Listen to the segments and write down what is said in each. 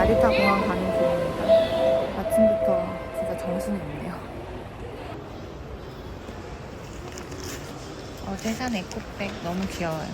나리타 공항 가는 길입니다. 아침부터 진짜 정신이 없네요. 어제 산 에코백 너무 귀여워요.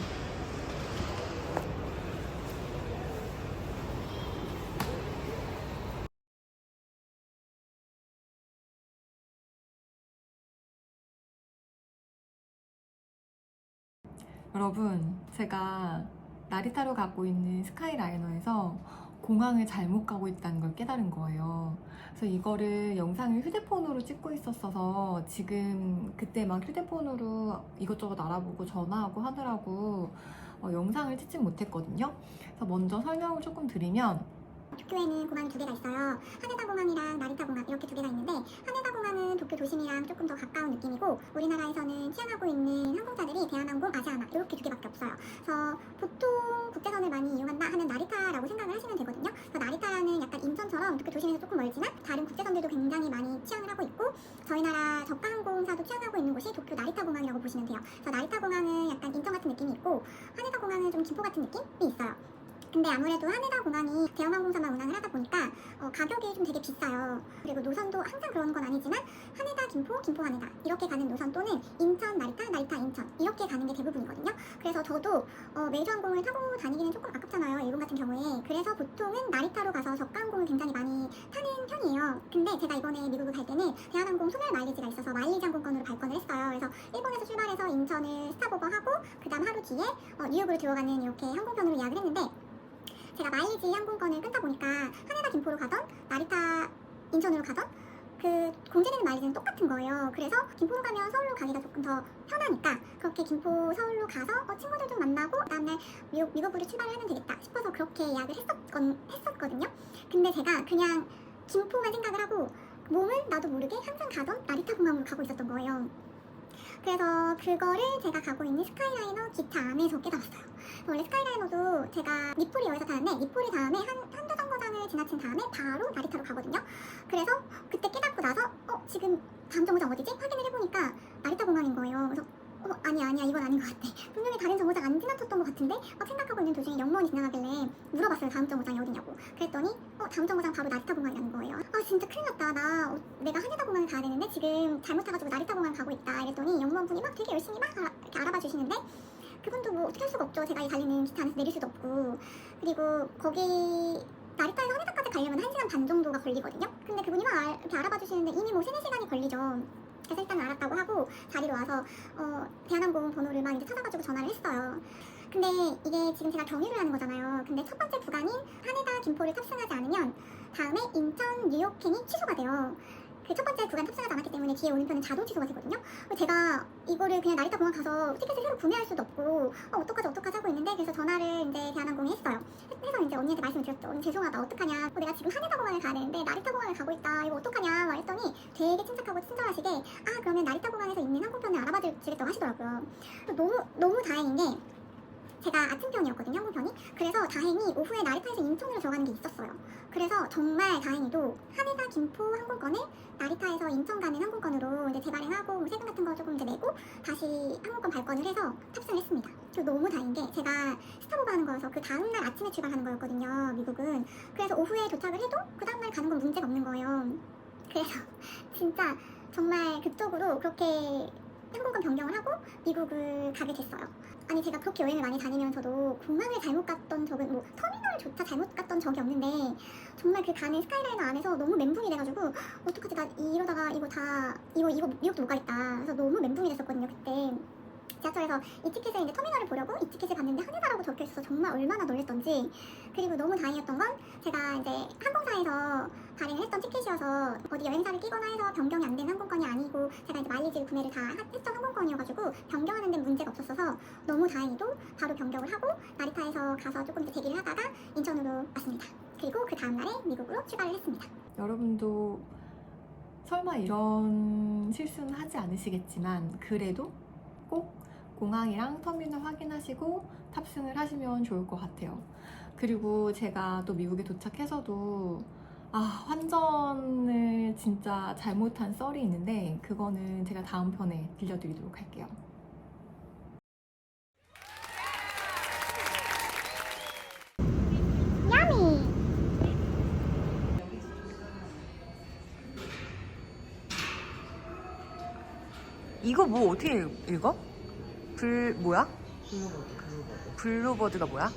여러분, 제가 나리타로 가고 있는 스카이라이너에서 공항을 잘못 가고 있다는 걸 깨달은 거예요. 그래서 이거를 영상을 휴대폰으로 찍고 있었어서 지금 그때 막 휴대폰으로 이것저것 알아보고 전화하고 하느라고 영상을 찍지 못했거든요. 그래서 먼저 설명을 조금 드리면, 도쿄에는 공항이 두 개가 있어요. 하네다 공항이랑 나리타 공항 이렇게 두 개가 있는데, 하네다 공항은 도쿄 도심이랑 조금 더 가까운 느낌이고, 우리나라에서는 취항하고 있는 항공사들이 대한항공, 아시아나 이렇게 두 개밖에 없어요. 그래서 보통 국제선을 많이 이용한다 하면 나리타라고 생각을 하시면 되거든요. 그래서 나리타는 약간 인천처럼 도쿄 도심에서 조금 멀지만 다른 국제선들도 굉장히 많이 취항을 하고 있고, 저희 나라 저가 항공사도 취항하고 있는 곳이 도쿄 나리타 공항이라고 보시면 돼요. 그래서 나리타 공항은 약간 인천 같은 느낌이 있고, 하네다 공항은 좀 김포 같은 느낌이 있어요. 근데 아무래도 하네다 공항이 대형항공사만 운항을 하다 보니까 가격이 좀 되게 비싸요. 그리고 노선도 항상 그러는 건 아니지만 하네다 김포, 김포 하네다 이렇게 가는 노선, 또는 인천 나리타, 나리타 인천 이렇게 가는 게 대부분이거든요. 그래서 저도 메이저항공을 타고 다니기는 조금 아깝잖아요, 일본 같은 경우에. 그래서 보통은 나리타로 가서 저가항공을 굉장히 많이 타는 편이에요. 근데 제가 이번에 미국을 갈 때는 대한항공 소멸 마일리지가 있어서 마일리지 항공권으로 발권을 했어요. 그래서 일본에서 출발해서 인천을 스탑오버하고 그 다음 하루 뒤에 뉴욕으로 들어가는 이렇게 항공편으로 예약을 했는데, 제가 마일리지 항공권을 끊다 보니까 하네다 김포로 가던 나리타 인천으로 가던 그 공제되는 마일리지는 똑같은 거예요. 그래서 김포로 가면 서울로 가기가 조금 더 편하니까 그렇게 김포 서울로 가서 친구들 좀 만나고 그다음날 미국으로 출발을 하면 되겠다 싶어서 그렇게 예약을 했었거든요. 근데 제가 그냥 김포만 생각을 하고 몸은 나도 모르게 항상 가던 나리타 공항으로 가고 있었던 거예요. 그래서 그거를 제가 가고 있는 스카이라이너 기차 안에서 깨달았어요. 원래 스카이라이너도 제가 니포리역에서 타는데, 니포리 다음에 한두 정거장을 지나친 다음에 바로 나리타로 가거든요. 그래서 그때 깨닫고 나서 지금 다음 정거장 어디지? 확인을 해보니까 나리타 공항인 거예요. 그래서 아니야 이건 아닌 것 같아. 분명히 다른 정거장 안 지나쳤던 것 같은데 막 생각하고 있는 도중에 영무원이 지나가길래 물어봤어요, 다음 정거장이 어디냐고. 그랬더니 다음 정거장 바로 나리타 공항이라는 거예요. 진짜 큰일 났다. 내가 하네다 공항을 가야 되는데 지금 잘못 타가지고 나리타 공항 가고 있다 이랬더니 영무원분이 막 되게 열심히 막 이렇게 알아봐 주시는데, 그분도 뭐 어떻게 할 수가 없죠. 제가 이 달리는 기차 안에서 내릴 수도 없고. 그리고 거기 나리타에서 하네다까지 가려면 1시간 반 정도가 걸리거든요. 근데 그분이 막 이렇게 알아봐 주시는데 이미 뭐 3-4시간이 걸리죠. 그래서 일단 알았다고 하고 자리로 와서 대한항공 번호를 막 이제 찾아가지고 전화를 했어요. 근데 이게 지금 제가 경유를 하는 거잖아요. 근데 첫 번째 구간인 하네다 김포를 탑승하지 않으면 다음에 인천 뉴욕행이 취소가 돼요. 그 첫 번째 구간 탑승하지 않았기 때문에 뒤에 오는 편은 자동 취소가 되거든요. 제가 이거를 그냥 나리타 공항 가서 티켓을 새로 구매할 수도 없고 어떡하지 하고 있는데, 그래서 전화를 이제 대한항공에 했어요. 해서 이제 언니한테 말씀을 드렸죠. 언니 죄송하다, 어떡하냐, 내가 지금 하네다 공항을 가야 되는데 나리타 공항을 가고 있다, 이거 어떡하냐 막 했더니 되게 침착하고 친절하시게 그러면 나리타 공항에서 있는 항공편을 알아봐 주겠다고 하시더라고요. 너무 다행인 게 제가 아침편이었거든요, 항공편이. 그래서 다행히 오후에 나리타에서 인천으로 들어가는 게 있었어요. 그래서 정말 다행히도 하네다 김포 항공권을 나리타에서 인천 가는 항공권으로 이제 재발행하고 뭐 세금 같은 거 조금 이제 내고 다시 항공권 발권을 해서 탑승을 했습니다. 그리고 너무 다행인 게 제가 스탑오버 하는 거여서 그 다음날 아침에 출발하는 거였거든요, 미국은. 그래서 오후에 도착을 해도 그 다음날 가는 건 문제가 없는 거예요. 그래서 진짜 정말 극적으로 그렇게 항공권 변경을 하고 미국을 가게 됐어요. 아니, 제가 그렇게 여행을 많이 다니면서도 공항을 잘못 갔던 적은, 뭐 터미널조차 잘못 갔던 적이 없는데, 정말 그 가는 스카이라이너 안에서 너무 멘붕이 돼가지고 어떡하지, 나 이러다가 이거 미국도 못 가겠다. 그래서 너무 멘붕이 됐었거든요, 그때. 지하철에서 이 티켓을 이제 터미널을 보려고 이 티켓을 봤는데 하네다라고 적혀 있어서 정말 얼마나 놀랬던지. 그리고 너무 다행이었던 건 제가 이제 항공사에서 발행을 했던 티켓이어서 어디 여행사를 끼거나 해서 변경이 안 된 항공권이 아니고 제가 이제 마일리지 구매를 다 했던 항공권이어가지고 변경하는 데 문제가 없었어서 너무 다행히도 바로 변경을 하고 나리타에서 가서 조금 이제 대기를 하다가 인천으로 왔습니다. 그리고 그 다음날에 미국으로 출발을 했습니다. 여러분도 설마 이런 실수는 하지 않으시겠지만 그래도 꼭 공항이랑 터미널 확인하시고 탑승을 하시면 좋을 것 같아요. 그리고 제가 또 미국에 도착해서도 환전을 진짜 잘못한 썰이 있는데 그거는 제가 다음 편에 들려드리도록 할게요. 야미! 이거 뭐 어떻게 읽어? 뭐야? 블루버드가 뭐야?